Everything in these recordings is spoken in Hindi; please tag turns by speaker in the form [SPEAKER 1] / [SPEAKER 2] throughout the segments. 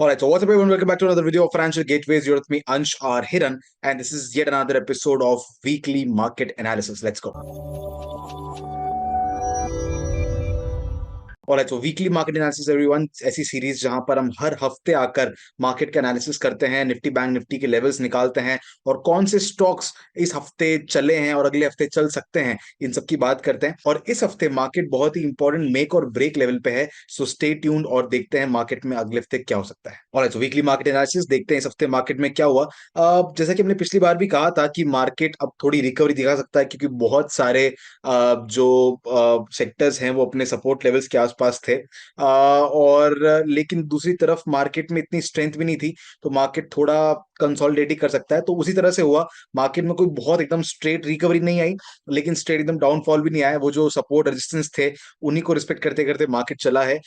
[SPEAKER 1] All right, so what's up, everyone? Welcome back to another video of Financial Gateways. You're with me, Ansh R. Hiran, and this is yet another episode of Weekly Market Analysis. Let's go. और सो वीकली मार्केट एनालिसिस एवरीवन, ऐसी सीरीज जहां पर हम हर हफ्ते आकर मार्केट का एनालिसिस करते हैं, निफ्टी बैंक निफ्टी के लेवल्स निकालते हैं और कौन से स्टॉक्स इस हफ्ते चले हैं और अगले हफ्ते चल सकते हैं, इन सब की बात करते हैं। और इस हफ्ते मार्केट बहुत ही इंपॉर्टेंट मेक और ब्रेक लेवल पे है, सो स्टे ट्यून्ड और देखते हैं मार्केट में अगले हफ्ते क्या हो सकता है। और सो वीकली मार्केट एनालिसिस देखते हैं इस हफ्ते मार्केट में क्या हुआ। जैसा कि हमने पिछली बार भी कहा था कि मार्केट अब थोड़ी रिकवरी दिखा सकता है, क्योंकि बहुत सारे जो सेक्टर्स हैं वो अपने सपोर्ट लेवल्स के आसपास थे। और लेकिन दूसरी तरफ मार्केट में इतनी स्ट्रेंथ भी नहीं थी, तो मार्केट थोड़ा कंसोलिडेट ही कर सकता है। तो उसी तरह से हुआ, मार्केट में कोई बहुत एकदम स्ट्रेट रिकवरी नहीं आई, लेकिन स्ट्रेट एकदम डाउनफॉल भी नहीं आया। वो जो सपोर्ट रेजिस्टेंस थे उन्हीं को रिस्पेक्ट करते करते मार्केट चला है।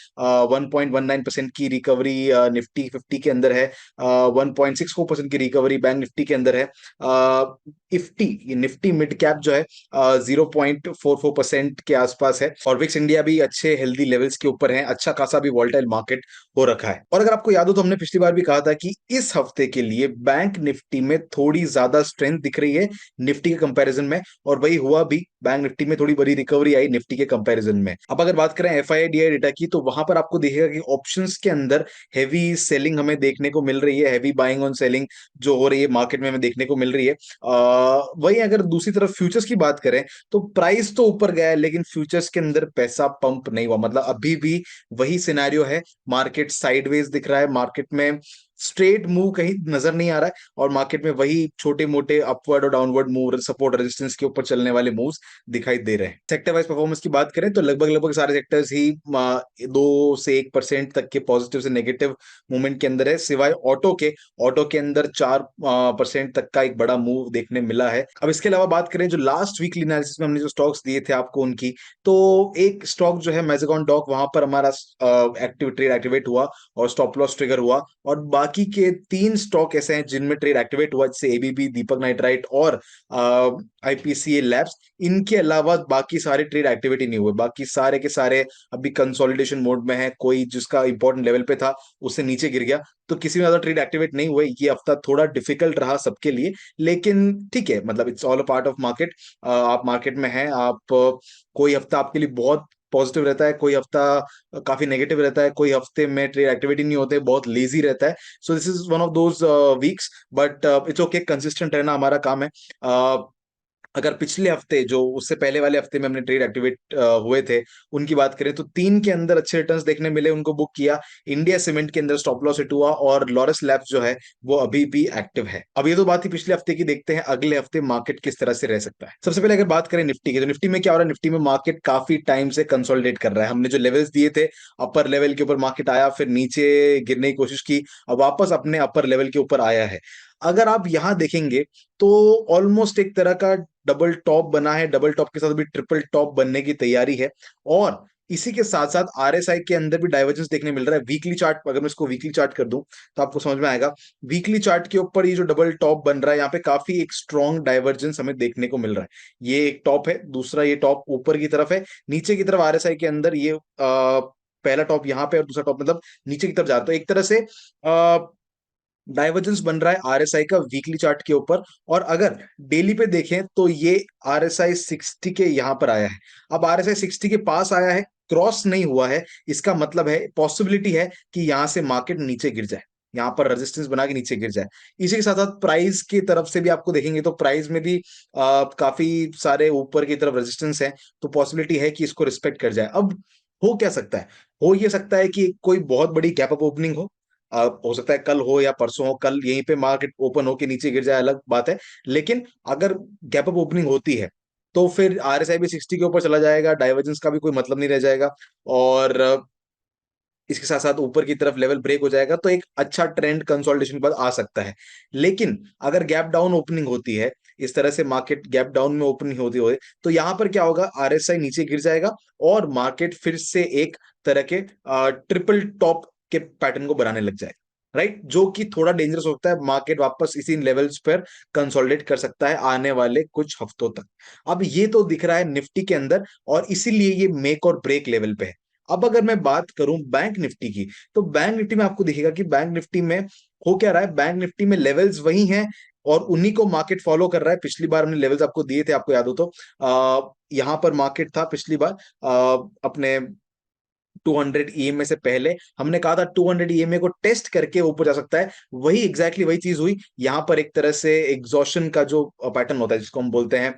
[SPEAKER 1] 1.19% की रिकवरी निफ्टी 50 के अंदर है। 1.64% की रिकवरी बैंक निफ्टी के अंदर है। इफ्टी निफ्टी मिड कैप जो है 0.44% के आसपास है। और विक्स इंडिया भी अच्छे हेल्दी लेवल्स के ऊपर है, अच्छा खासा भी वॉलेटाइल मार्केट हो रखा है। और अगर आपको याद हो तो हमने पिछली बार भी कहा था कि इस हफ्ते के लिए बैंक निफ्टी में थोड़ी ज्यादा स्ट्रेंथ दिख रही है निफ्टी के कंपैरिजन में, और वही हुआ भी। बैंक निफ्टी में थोड़ी बड़ी रिकवरी आई निफ्टी के कंपैरिजन में। अब अगर बात करें एफआईआई डेटा की, तो वहां पर आपको दिखेगा कि ऑप्शंस के अंदर हैवी सेलिंग हमें देखने को मिल रही है, हैवी बाइंग ऑन सेलिंग जो हो रही है मार्केट में हमें देखने को मिल रही है। वही अगर दूसरी तरफ फ्यूचर्स की बात करें तो प्राइस तो ऊपर गया है, लेकिन फ्यूचर्स के अंदर पैसा पंप नहीं हुआ। मतलब अभी भी वही सिनेरियो है, मार्केट साइडवेज दिख रहा है, मार्केट में स्ट्रेट मूव कहीं नजर नहीं आ रहा है, और मार्केट में वही छोटे मोटे अपवर्ड और डाउनवर्ड मूव, सपोर्ट रेजिस्टेंस के ऊपर चलने वाले मूव्स दिखाई दे रहे हैं। सेक्टर वाइज परफॉर्मेंस की बात करें तो लगभग लगभग सारे सेक्टर्स ही 2 से 1% तक के पॉजिटिव से नेगेटिव मूवमेंट के अंदर है, सिवाय ऑटो के। ऑटो के अंदर 4% तक का एक बड़ा मूव देखने मिला है। अब इसके अलावा बात करें जो लास्ट वीकली एनालिसिस में हमने जो स्टॉक्स दिए थे आपको उनकी, तो एक स्टॉक जो है मैज़ेगॉन डॉक, वहां पर हमारा एक्टिव ट्रेड एक्टिवेट हुआ और स्टॉप लॉस ट्रिगर हुआ। और बाकी के 3 स्टॉक ऐसे हैं जिनमें ट्रेड एक्टिवेट हुआ, जैसे एबीबी, दीपक नाइट्राइट और आईपीसीए लैब्स। इनके अलावा बाकी सारे ट्रेड एक्टिविटी नहीं हुए, बाकी सारे के सारे अभी कंसोलिडेशन मोड में है। कोई जिसका इंपॉर्टेंट लेवल पे था उससे नीचे गिर गया, तो किसी में ज्यादा ट्रेड एक्टिवेट नहीं हुए। ये हफ्ता थोड़ा डिफिकल्ट रहा सबके लिए, लेकिन ठीक है, मतलब it's all a part of market. आप मार्केट में हैं, आप कोई हफ्ता आपके लिए बहुत पॉजिटिव रहता है, कोई हफ्ता काफी नेगेटिव रहता है, कोई हफ्ते में ट्रेड एक्टिविटी नहीं होते, बहुत लेजी रहता है। So this is one of those weeks, but it's okay, consistent रहना हमारा काम है। अगर पिछले हफ्ते, जो उससे पहले वाले हफ्ते में हमने ट्रेड एक्टिवेट हुए थे, उनकी बात करें तो 3 के अंदर अच्छे रिटर्न्स देखने मिले, उनको बुक किया। इंडिया सीमेंट के अंदर स्टॉप लॉस हिट हुआ, और लॉरस लैब्स जो है वो अभी भी एक्टिव है। अब ये तो बात ही पिछले हफ्ते की, देखते हैं अगले हफ्ते मार्केट किस तरह से रह सकता है। सबसे पहले अगर बात करें निफ्टी की, तो निफ्टी में क्या हो रहा है, निफ्टी में मार्केट काफी टाइम से कंसोलिडेट कर रहा है। हमने जो लेवल्स दिए थे, अपर लेवल के ऊपर मार्केट आया, फिर नीचे गिरने की कोशिश की, अब वापस अपने अपर लेवल के ऊपर आया है। अगर आप यहां देखेंगे तो ऑलमोस्ट एक तरह का डबल टॉप बना है, डबल टॉप के साथ भी ट्रिपल टॉप बनने की तैयारी है। और इसी के साथ साथ आरएसआई के अंदर भी डाइवर्जेंस देखने मिल रहा है। वीकली चार्ट, अगर मैं इसको वीकली चार्ट कर दूं तो आपको समझ में आएगा। वीकली चार्ट के ऊपर ये जो डबल टॉप बन रहा है, यहाँ पे काफी एक स्ट्रॉन्ग डाइवर्जेंस हमें देखने को मिल रहा है। ये एक टॉप है, दूसरा ये टॉप ऊपर की तरफ है, नीचे की तरफ आरएसआई के अंदर ये पहला टॉप यहाँ पे और दूसरा टॉप मतलब नीचे की तरफ जा रहा है। तो एक तरह से डाइवर्जेंस बन रहा है आरएसआई का वीकली चार्ट के ऊपर। और अगर डेली पे देखें तो ये आरएसआई 60 के यहां पर आया है। अब आरएसआई 60 के पास आया है, क्रॉस नहीं हुआ है, इसका मतलब है पॉसिबिलिटी है कि यहां से मार्केट नीचे गिर जाए, यहां पर रेजिस्टेंस बना के नीचे गिर जाए। इसी के साथ साथ प्राइस की तरफ से भी आपको देखेंगे तो प्राइस में भी काफी सारे ऊपर की तरफ रेजिस्टेंस है, तो पॉसिबिलिटी है कि इसको रिस्पेक्ट कर जाए। अब हो क्या सकता है, हो ये सकता है कि कोई बहुत बड़ी गैप अप ओपनिंग हो। हो सकता है कल हो या परसों हो, कल यहीं पे मार्केट ओपन होके नीचे गिर जाए, अलग बात है। लेकिन अगर गैप अप ओपनिंग होती है तो फिर आरएसआई भी 60 के ऊपर चला जाएगा, डाइवर्जेंस का भी कोई मतलब नहीं रह जाएगा। और इसके साथ साथ ऊपर की तरफ लेवल ब्रेक हो जाएगा, तो एक अच्छा ट्रेंड कंसोलिडेशन के बाद आ सकता है। लेकिन अगर गैप डाउन ओपनिंग होती है, इस तरह से मार्केट गैप डाउन में ओपनिंग होती हो, तो यहां पर क्या होगा, आरएसआई नीचे गिर जाएगा और मार्केट फिर से एक तरह के ट्रिपल टॉप के पैटर्न को बनाने लग जाएगा। राइट, जो कि थोड़ा डेंजरस होता है। मार्केट वापस इसी लेवल्स पर कंसोलिडेट कर सकता है आने वाले कुछ हफ्तों तक। अब ये तो दिख रहा है निफ्टी के अंदर, और इसीलिए ये मेक और ब्रेक लेवल पे है। अब अगर मैं बात करूं बैंक निफ्टी की, तो बैंक निफ्टी में आपको दिखेगा कि बैंक निफ्टी में हो क्या रहा है। बैंक निफ्टी में लेवल्स वही हैं और उन्हीं को मार्केट फॉलो कर रहा है। पिछली बार हमने लेवल्स आपको दिए थे, आपको याद हो तो यहां पर मार्केट था पिछली बार अपने 200 ईएमए से पहले हमने कहा था 200 ईएमए को टेस्ट करके वो ऊपर जा सकता है। वही एग्जैक्टली वही चीज हुई यहां पर। एक तरह से एग्जॉशन का जो पैटर्न होता है जिसको हम बोलते हैं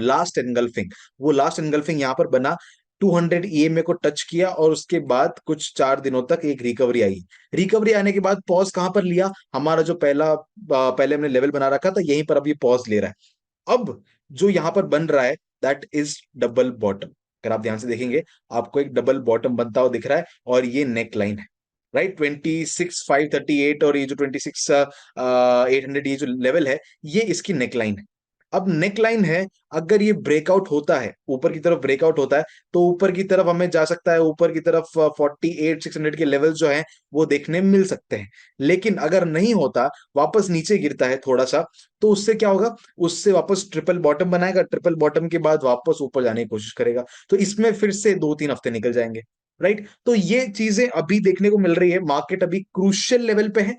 [SPEAKER 1] लास्ट एनगल्फिंग, वो लास्ट एनगल्फिंग यहां पर बना। 200 ईएमए को टच किया और उसके बाद कुछ 4 दिनों तक एक रिकवरी आई। रिकवरी आने के बाद पॉज कहां पर लिया, हमारा जो पहले हमने लेवल बना रखा था यहीं पर अब ये पॉज ले रहा है। अब जो यहां पर बन रहा है दैट इज डबल बॉटम। अगर आप ध्यान से देखेंगे आपको एक डबल बॉटम बनता हुआ दिख रहा है और ये नेक लाइन है, राइट। 26,538 और ये जो 26,800 ये जो लेवल है ये इसकी नेक लाइन है। अब नेक लाइन है, अगर ये ब्रेकआउट होता है ऊपर की तरफ ब्रेकआउट होता है तो ऊपर की तरफ हमें जा सकता है, ऊपर की तरफ 48,600 के लेवल जो है वो देखने मिल सकते हैं। लेकिन अगर नहीं होता, वापस नीचे गिरता है थोड़ा सा, तो उससे क्या होगा, उससे वापस ट्रिपल बॉटम बनाएगा, ट्रिपल बॉटम के बाद वापस ऊपर जाने की कोशिश करेगा। तो इसमें फिर से 2-3 हफ्ते निकल जाएंगे, राइट। तो ये चीजें अभी देखने को मिल रही है। मार्केट अभी क्रूशियल लेवल पे है,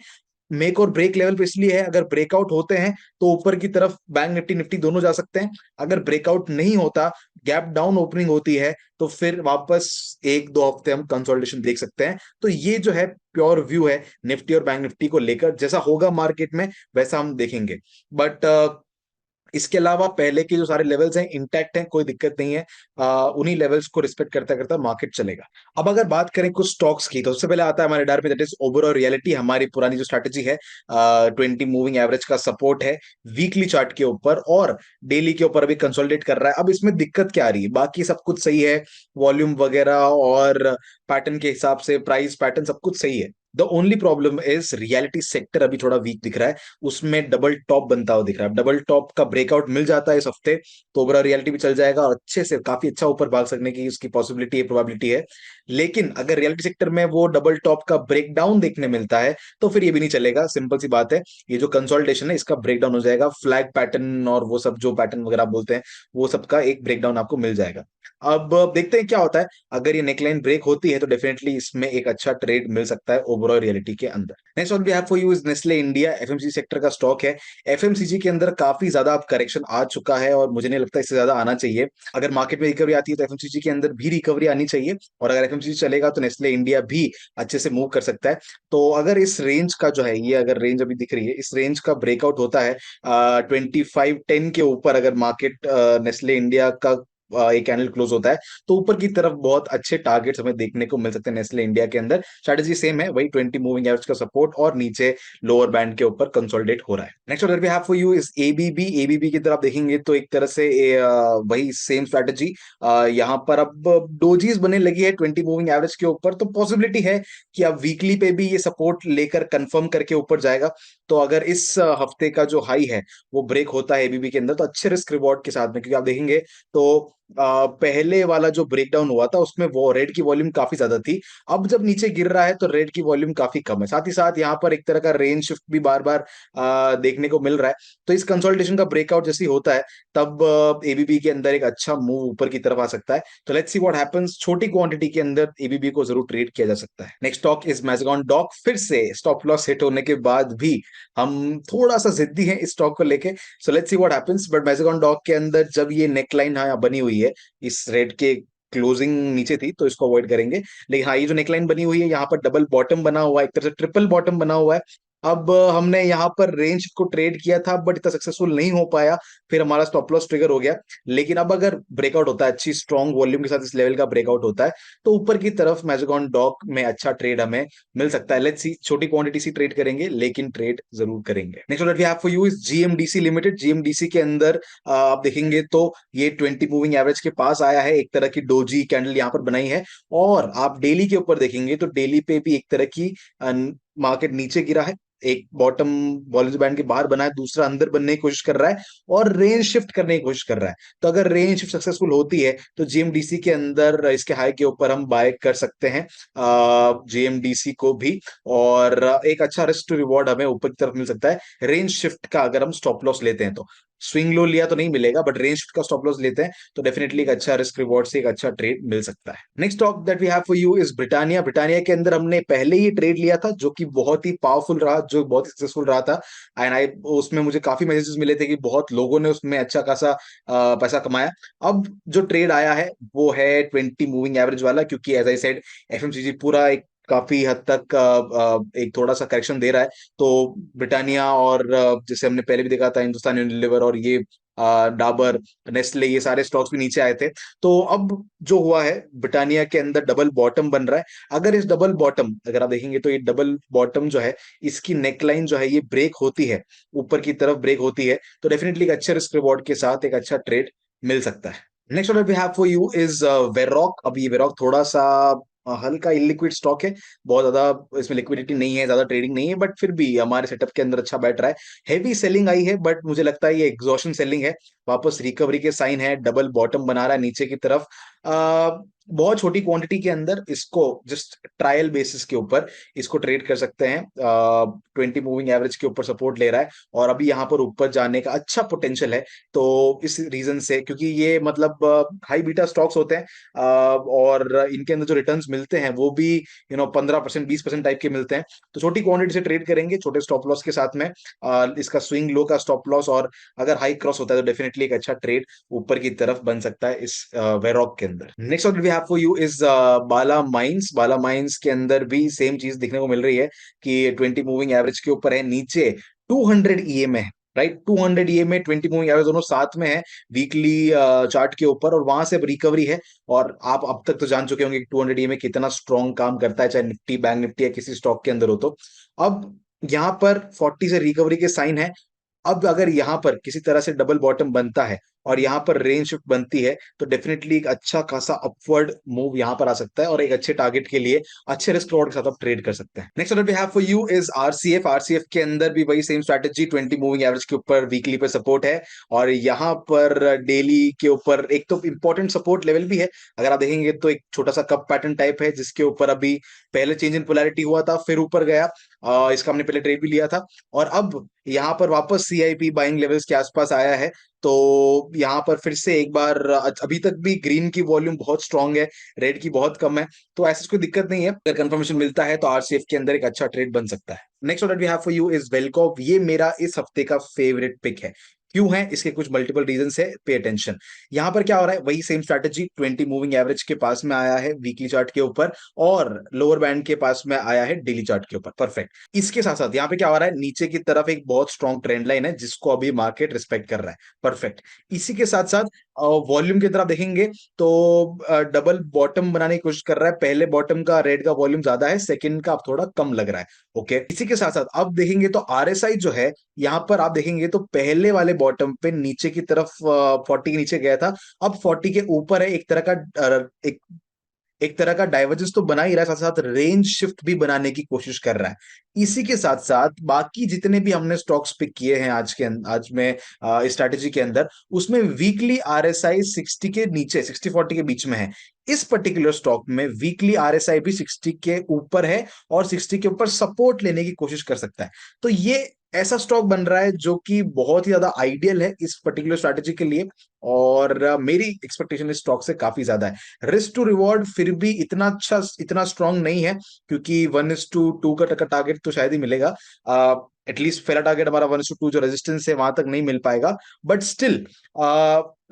[SPEAKER 1] मेक और ब्रेक लेवल पे इसलिए है। अगर ब्रेकआउट होते हैं तो ऊपर की तरफ बैंक निफ्टी निफ्टी दोनों जा सकते हैं। अगर ब्रेकआउट नहीं होता, गैप डाउन ओपनिंग होती है, तो फिर वापस 1-2 हफ्ते हम कंसोलिडेशन देख सकते हैं। तो ये जो है प्योर व्यू है निफ्टी और बैंक निफ्टी को लेकर। जैसा होगा मार्केट में वैसा हम देखेंगे। बट इसके अलावा पहले के जो सारे लेवल्स हैं इंटैक्ट हैं, कोई दिक्कत नहीं है। उन्हीं लेवल्स को रिस्पेक्ट करता करता मार्केट चलेगा। अब अगर बात करें कुछ स्टॉक्स की, तो सबसे पहले आता है हमारे डार में दैट इज ओबेरॉय रियलिटी। हमारी पुरानी जो स्ट्रैटेजी है 20 मूविंग एवरेज का सपोर्ट है वीकली चार्ट के ऊपर और डेली के ऊपर अभी कंसोलिडेट कर रहा है। अब इसमें दिक्कत क्या आ रही है, बाकी सब कुछ सही है, वॉल्यूम वगैरह और पैटर्न के हिसाब से प्राइस पैटर्न सब कुछ सही है। The only problem is reality sector अभी थोड़ा वीक दिख रहा है, उसमें डबल टॉप बनता हुआ दिख रहा है। डबल टॉप का ब्रेकआउट मिल जाता है इस हफ्ते तो ओवरऑल रियलिटी भी चल जाएगा और अच्छे से काफी अच्छा ऊपर भाग सकने की उसकी पॉसिबिलिटी है, प्रोबेबिलिटी है। लेकिन अगर रियलिटी सेक्टर में वो डबल टॉप का ब्रेकडाउन देखने मिलता है तो फिर ये भी नहीं चलेगा। सिंपल सी बात है, ये जो कंसोलिडेशन है इसका ब्रेकडाउन हो जाएगा, फ्लैग पैटर्न और वो सब जो पैटर्न वगैरह आप बोलते हैं वो सबका एक ब्रेकडाउन आपको मिल जाएगा। अब देखते हैं क्या होता है। अगर ये नेकलाइन ब्रेक होती है तो डेफिनेटली इसमें एक अच्छा ट्रेड मिल सकता है ओवरऑल रियलिटी के अंदर। Next one we have for you is Nestle India. FMCG sector का स्टॉक है। एफएमसीजी के अंदर काफी ज्यादा अब करेक्शन आ चुका है और मुझे नहीं लगता इससे ज्यादा आना चाहिए। अगर मार्केट में रिकवरी आती है तो एफएमसीजी के अंदर भी रिकवरी आनी चाहिए और अगर एफएमसीजी चलेगा तो नेस्ले इंडिया भी अच्छे से मूव कर सकता है। तो अगर इस रेंज का जो है, ये अगर रेंज अभी दिख रही है, इस रेंज का ब्रेकआउट होता है 2510 के ऊपर, अगर मार्केट नेस्ले इंडिया का एक कैंडल क्लोज होता है तो ऊपर की तरफ बहुत अच्छे टारगेट्स हमें देखने को मिल सकते हैं नेस्ले इंडिया के अंदर। स्ट्रेटेजी सेम है, वही 20 मूविंग एवरेज का सपोर्ट और नीचे लोअर बैंड के ऊपर कंसोलिडेट हो रहा है। Next order we have for you is ABB. ABB की तरफ देखेंगे तो एक तरह से वही सेम स्ट्रेटेजी। यहाँ पर अब डोजीज बने लगी है 20 मूविंग एवरेज के ऊपर, तो पॉसिबिलिटी है कि अब वीकली पे भी ये सपोर्ट लेकर कंफर्म करके ऊपर जाएगा। तो अगर इस हफ्ते का जो हाई है वो ब्रेक होता है एबीबी के अंदर तो अच्छे रिस्क रिवॉर्ड के साथ में, क्योंकि आप देखेंगे तो पहले वाला जो ब्रेकडाउन हुआ था उसमें वो रेड की वॉल्यूम काफी ज्यादा थी। अब जब नीचे गिर रहा है तो रेड की वॉल्यूम काफी कम है। साथ ही साथ यहाँ पर एक तरह का रेंज शिफ्ट भी बार बार देखने को मिल रहा है। तो इस कंसोलिडेशन का ब्रेकआउट जैसे ही होता है तब एबीबी के अंदर एक अच्छा मूव ऊपर की तरफ आ सकता है। तो लेट्स सी व्हाट हैपेंस। छोटी क्वांटिटी के अंदर एबीबी को जरूर ट्रेड किया जा सकता है। Next stock is Mazagon Dock. फिर से स्टॉप लॉस हिट होने के बाद भी हम थोड़ा सा जिद्दी हैं इस स्टॉक को लेके। So let's see what happens. But Mazagon Dock के अंदर जब ये नेकलाइन बनी हुई है, इस रेड के क्लोजिंग नीचे थी तो इसको अवॉइड करेंगे। लेकिन हाँ, ये जो नेकलाइन बनी हुई है यहाँ पर डबल बॉटम बना हुआ है, एक तरह से ट्रिपल बॉटम बना हुआ है। अब हमने यहाँ पर रेंज को ट्रेड किया था बट इतना सक्सेसफुल नहीं हो पाया, फिर हमारा स्टॉप लॉस ट्रिगर हो गया। लेकिन अब अगर ब्रेकआउट होता है, अच्छी स्ट्रॉन्ग वॉल्यूम के साथ इस लेवल का ब्रेकआउट होता है तो ऊपर की तरफ मैज़ेगॉन डॉक में अच्छा ट्रेड हमें मिल सकता है। लेट्स सी, छोटी क्वांटिटी सी ट्रेड करेंगे लेकिन ट्रेड जरूर करेंगे। Next order we have for you is GMDC limited. GMDC के अंदर आप देखेंगे तो ये 20 मूविंग एवरेज के पास आया है, एक तरह की डोजी कैंडल यहाँ पर बनाई है। और आप डेली के ऊपर देखेंगे तो डेली पे भी एक तरह की मार्केट नीचे गिरा है, एक बॉटम बॉलिंजर बैंड के बाहर बना है, दूसरा अंदर बनने की कोशिश कर रहा है और रेंज शिफ्ट करने की कोशिश कर रहा है। तो अगर रेंज शिफ्ट सक्सेसफुल होती है तो जीएमडीसी के अंदर इसके हाई के ऊपर हम बाय कर सकते हैं जीएमडीसी को भी, और एक अच्छा रिस्क टू रिवॉर्ड हमें ऊपर की तरफ मिल सकता है रेंज शिफ्ट का, अगर हम स्टॉप लॉस लेते हैं तो। स्विंग लो लिया तो नहीं मिलेगा, बट रेंज शिफ्ट का स्टॉप लॉस लेते हैं तो डेफिनेटली एक अच्छा रिस्क रिवॉर्ड से एक अच्छा ट्रेड मिल सकता है। Next stock that we have for you is Britannia. Britannia के अंदर हमने पहले ही ट्रेड लिया था जो कि बहुत ही पावरफुल रहा, जो बहुत ही सक्सेसफुल रहा था। एंड आई उसमें मुझे काफी मैसेजेस मिले थे कि बहुत लोगों ने उसमें अच्छा खासा पैसा कमाया। अब जो ट्रेड आया है वो है 20 मूविंग एवरेज वाला, क्योंकि एज आई सेड एफएमसीजी पूरा एक काफी हद तक एक थोड़ा सा करेक्शन दे रहा है। तो ब्रिटानिया और जैसे हमने पहले भी देखा था हिंदुस्तान यूनिलीवर और ये डाबर, नेस्ले, ये सारे स्टॉक्स भी नीचे आए थे। तो अब जो हुआ है ब्रिटानिया के अंदर डबल बॉटम बन रहा है। अगर इस डबल बॉटम, अगर आप देखेंगे तो ये डबल बॉटम जो है इसकी नेकलाइन जो है ये ब्रेक होती है, ऊपर की तरफ ब्रेक होती है, तो डेफिनेटली एक अच्छे रिस्क रिवॉर्ड के साथ एक अच्छा ट्रेड मिल सकता है। Next order we have for you is Varroc. अब ये वेरॉक थोड़ा सा हल्का इलिक्विड स्टॉक है, बहुत ज्यादा इसमें लिक्विडिटी नहीं है, ज्यादा ट्रेडिंग नहीं है, बट फिर भी हमारे सेटअप के अंदर अच्छा बैठ रहा है। हैवी सेलिंग आई है बट मुझे लगता है ये एग्जॉशन सेलिंग है, वापस रिकवरी के साइन है, डबल बॉटम बना रहा है नीचे की तरफ। बहुत छोटी क्वांटिटी के अंदर इसको जस्ट ट्रायल बेसिस के ऊपर इसको ट्रेड कर सकते हैं। 20 मूविंग एवरेज के ऊपर सपोर्ट ले रहा है और अभी यहाँ पर ऊपर जाने का अच्छा पोटेंशियल है। तो इस रीजन से, क्योंकि ये मतलब हाई बीटा स्टॉक्स होते हैं और इनके अंदर जो रिटर्न्स मिलते हैं वो भी 15% 20% टाइप के मिलते हैं। तो छोटी क्वांटिटी से ट्रेड करेंगे छोटे स्टॉप लॉस के साथ में, इसका स्विंग लो का स्टॉप लॉस, और अगर हाई क्रॉस होता है तो डेफिनेटली एक अच्छा ट्रेड ऊपर की तरफ बन सकता है इस वेरॉक के अंदर। Next order we have for you is Bala mines. Bala mines के अंदर भी सेम चीज देखने को मिल रही है कि 20 मूविंग एवरेज के ऊपर है, नीचे 200 ईएमए है, राइट। 200 ईएमए 20 मूविंग एवरेज दोनों साथ में है वीकली चार्ट के ऊपर, और वहां से रिकवरी है। और आप अब तक तो जान चुके होंगे कि 200 ईएमए कितना स्ट्रॉन्ग काम करता है, चाहे निफ्टी बैंक निफ्टी या किसी स्टॉक के अंदर हो। तो अब यहाँ पर 40 से रिकवरी के साइन है। अब अगर यहाँ पर किसी तरह से डबल बॉटम बनता है और यहाँ पर रेंज शिफ्ट बनती है तो डेफिनेटली एक अच्छा खासा अपवर्ड मूव यहाँ पर आ सकता है, और एक अच्छे टारगेट के लिए अच्छे रिस्क रिवॉर्ड के साथ आप ट्रेड कर सकते हैं। Next order we have for you is RCF. RCF के अंदर भी वही सेम स्ट्रैटेजी, 20 मूविंग एवरेज के ऊपर वीकली पे सपोर्ट है, और यहाँ पर डेली के ऊपर एक तो इंपॉर्टेंट सपोर्ट लेवल भी है। अगर आप देखेंगे तो एक छोटा सा कप पैटर्न टाइप है जिसके ऊपर अभी पहले चेंज इन पोलैरिटी हुआ था, फिर ऊपर गया। इसका हमने पहले ट्रेड भी लिया था, और अब यहाँ पर वापस सीआईपी बाइंग लेवल्स के आसपास आया है। तो यहाँ पर फिर से एक बार अभी तक भी ग्रीन की वॉल्यूम बहुत स्ट्रांग है, रेड की बहुत कम है, तो ऐसी कोई दिक्कत नहीं है। अगर कंफर्मेशन मिलता है तो आरसीएफ के अंदर एक अच्छा ट्रेड बन सकता है। Next order we have for you is Welcorp. ये मेरा इस हफ्ते का फेवरेट पिक है। क्यों है? इसके कुछ मल्टीपल रीजन है, पे अटेंशन। यहां पर क्या हो रहा है, वही सेम स्ट्रैटेजी, 20 मूविंग एवरेज के पास में आया है वीकली चार्ट के ऊपर, और लोअर बैंड के पास में आया है डेली चार्ट के ऊपर, परफेक्ट। इसके साथ साथ यहाँ पे क्या हो रहा है, नीचे की तरफ एक बहुत स्ट्रॉन्ग ट्रेंड लाइन है जिसको अभी मार्केट रिस्पेक्ट कर रहा है, परफेक्ट। इसी के साथ साथ वॉल्यूम की तरफ देखेंगे तो डबल बॉटम बनाने की कोशिश कर रहा है। पहले बॉटम का रेड का वॉल्यूम ज्यादा है, सेकंड का अब थोड़ा कम लग रहा है। ओके, इसी के साथ साथ अब देखेंगे तो आरएसआई जो है, यहां पर आप देखेंगे तो पहले वाले बॉटम पे नीचे की तरफ 40 के नीचे गया था, अब 40 के ऊपर है। एक तरह का डाइवर्जेंस तो बना ही रहा है, साथ साथ रेंज शिफ्ट भी बनाने की कोशिश कर रहा है। इसी के साथ साथ बाकी जितने भी हमने स्टॉक्स पिक किए हैं आज में इस स्ट्रैटेजी के अंदर, उसमें वीकली आरएसआई 60 के नीचे, 60-40 के बीच में है। इस पर्टिकुलर स्टॉक में वीकली आरएसआई भी 60 के ऊपर है और 60 के ऊपर सपोर्ट लेने की कोशिश कर सकता है। तो ये ऐसा स्टॉक बन रहा है जो कि बहुत ही ज्यादा आइडियल है इस पर्टिकुलर स्ट्रैटेजी के लिए, और मेरी एक्सपेक्टेशन इस स्टॉक से काफी ज्यादा है। रिस्क टू रिवॉर्ड फिर भी इतना अच्छा, इतना स्ट्रांग नहीं है, क्योंकि 1:2 का टारगेट तो शायद ही मिलेगा। एटलीस्ट पहला टारगेट हमारा 1:2 जो रेजिस्टेंस है वहां तक नहीं मिल पाएगा, बट स्टिल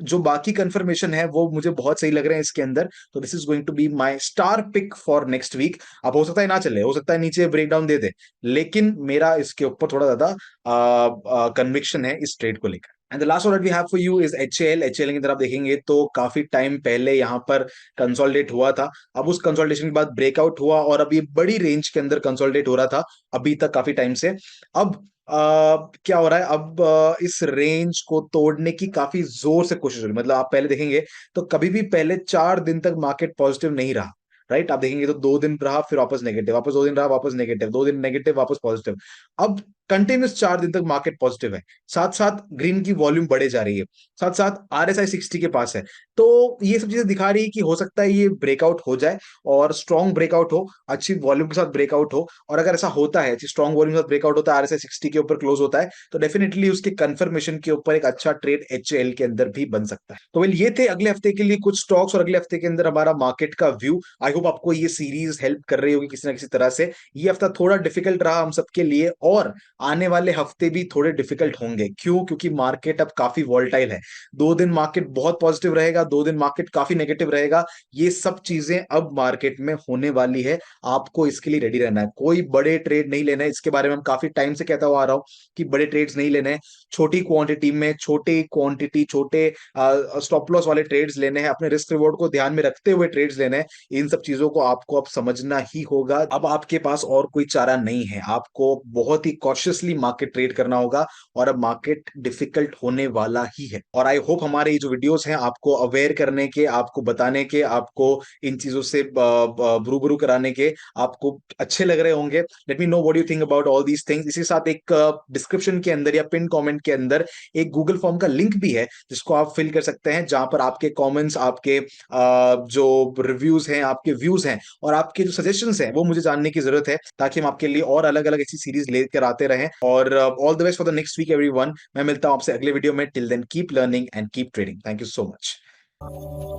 [SPEAKER 1] जो बाकी कंफर्मेशन है वो मुझे बहुत सही लग रहे हैं इसके अंदर। तो this is going to be my star pick for next week. अब हो सकता है ना चले, हो सकता है नीचे ब्रेकडाउन दे दे, लेकिन मेरा इसके ऊपर थोड़ा ज्यादा कन्विक्शन है इस ट्रेड को लेकर। And the last order we have for you is HAL. HAL की तरफ देखेंगे तो काफी टाइम पहले यहाँ पर कंसोलिडेट हुआ था, अब उस कंसोलिडेशन के बाद ब्रेकआउट हुआ और अब ये बड़ी रेंज के अंदर कंसोलिडेट हो रहा था अभी तक काफी टाइम से। अब क्या हो रहा है, अब इस रेंज को तोड़ने की काफी जोर से कोशिश हो रही है। मतलब आप पहले देखेंगे तो कभी भी पहले 4 दिन तक मार्केट पॉजिटिव नहीं रहा, राइट। आप देखेंगे तो 2 दिन रहा, फिर वापस नेगेटिव, वापस 2 दिन रहा, वापस नेगेटिव, 2 दिन नेगेटिव, वापस पॉजिटिव। अब कंटिन्यूस 4 दिन तक मार्केट पॉजिटिव है, साथ साथ ग्रीन की वॉल्यूम बढ़े जा रही है, साथ साथ RSI 60 के पास है। तो ये सब चीजें दिखा रही है कि हो सकता है ये ब्रेकआउट हो जाए, और स्ट्रॉन्ग ब्रेकआउट हो, अच्छी वॉल्यूम के साथ ब्रेकआउट हो। और अगर ऐसा होता है, स्ट्रॉन्ग वॉल्यूम के साथ ब्रेकआउट होता है, RSI 60 के ऊपर क्लोज होता है, तो डेफिनेटली उसके कंफर्मेशन के ऊपर एक अच्छा ट्रेड HL के अंदर भी बन सकता है। तो वेल, ये थे अगले हफ्ते के लिए कुछ स्टॉक्स और अगले हफ्ते के अंदर हमारा मार्केट का व्यू। आई होप आपको ये सीरीज हेल्प कर रही होगी किसी ना किसी तरह से। ये हफ्ता थोड़ा डिफिकल्ट रहा हम सबके लिए, और आने वाले हफ्ते भी थोड़े डिफिकल्ट होंगे। क्यों? क्योंकि मार्केट अब काफी वॉल्टाइल है। 2 दिन मार्केट बहुत पॉजिटिव रहेगा, 2 दिन मार्केट काफी नेगेटिव रहेगा। ये सब चीजें अब मार्केट में होने वाली है। आपको इसके लिए रेडी रहना है। कोई बड़े ट्रेड नहीं लेना है, इसके बारे में हम काफी टाइम से कहता हुआ आ रहा हूं कि बड़े ट्रेड्स नहीं लेने हैं। छोटी क्वांटिटी में, छोटे क्वांटिटी, छोटे स्टॉप लॉस वाले ट्रेड्स लेने हैं, अपने रिस्क रिवॉर्ड को ध्यान में रखते हुए ट्रेड्स लेने हैं। इन सब चीजों को आपको अब समझना ही होगा। अब आपके पास और कोई चारा नहीं है, आपको बहुत ही कॉशियसली मार्केट ट्रेड करना होगा, और अब मार्केट डिफिकल्ट होने वाला ही है। और आई होप हमारे ये जो वीडियोस हैं आपको अवेयर करने के, आपको बताने के, आपको इन चीजों से रूबरू कराने के आपको अच्छे लग रहे होंगे। Let me know what you think about all these things. इसी साथ एक डिस्क्रिप्शन के अंदर या पिन कमेंट के अंदर एक गूगल फॉर्म का लिंक भी है, जिसको आप फिल कर सकते हैं, जहां पर आपके कमेंट्स, आपके जो रिव्यूज हैं, आपके व्यूज हैं, और आपके जो सजेशंस हैं, वो मुझे जानने की जरूरत है, ताकि हम आपके लिए और अलग अलग ऐसी सीरीज लेकर आते रहें। और all the best for the next week everyone. मैं मिलता हूं आपसे अगले वीडियो में। Till then keep learning and keep trading. Thank you so much.